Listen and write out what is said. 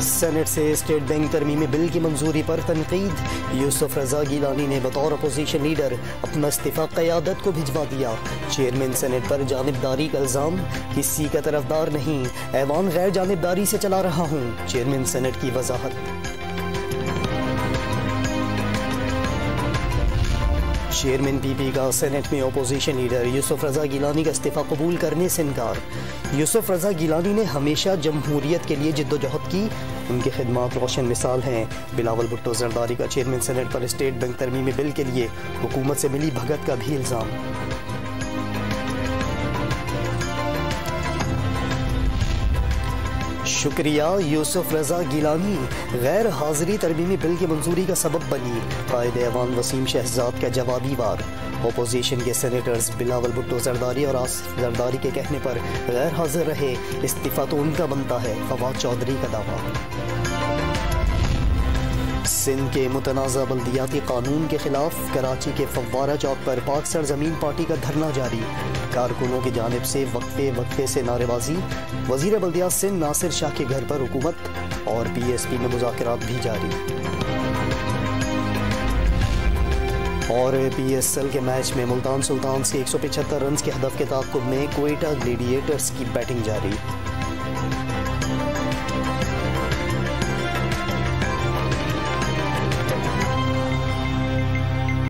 Senate से state bank तरमीमी bill की मंजूरी पर तनकीद। यूसुफ रजा गिलानी ने बतौर अपोजिशन लीडर अपना इस्तीफा क़यादत को भिजवा दिया। चेयरमैन सेनेट पर जानिबदारी का इल्ज़ाम, किसी का तरफदार नहीं, ऐवान गैर जानिबदारी से चला रहा हूँ। चेयरमैन सेनेट की वजाहत। चेयरमैन पीपी का सेनेट में अपोजिशन लीडर यूसुफ रजा गिलानी का इस्तीफा कबूल करने से इनकार। यूसुफ रजा गिलानी ने हमेशा जमहूरियत के लिए जिद्दोजहद की, उनकी खिदमत रोशन मिसाल हैं। बिलावल भुट्टो जरदारी का चेयरमैन सेनेट पर स्टेट बैंक तरमीमी बिल के लिए हुकूमत से मिली भगत का भी इल्ज़ाम। शुक्रिया यूसुफ रजा गिलानी, गैर हाजिरी तरमीमी बिल की मंजूरी का सबब बनी। कायद ऐवान वसीम शहजाद का जवाबी वार। अपोजिशन के सेनेटर्स बिलावल भुट्टो जरदारी और आसिफ जरदारी के कहने पर गैर हाजिर रहे, इस्तीफा तो उनका बनता है। फवाद चौधरी का दावा। सिंध के मुतनाज़ा बल्दियाती कानून के खिलाफ कराची के फव्वारा चौक पर पाक सरजमीन पार्टी का धरना जारी। कारकुनों की जानिब से वक्फे से नारेबाजी। वजीर बल्दियात सिंध नासिर शाह के घर पर हुकूमत और PSP में मुज़ाकरात भी जारी। और PSL के मैच में मुल्तान सुल्तान से 175 रन के हदफ के ताक़ुब में क्वेटा ग्लेडिएटर्स की बैटिंग जारी।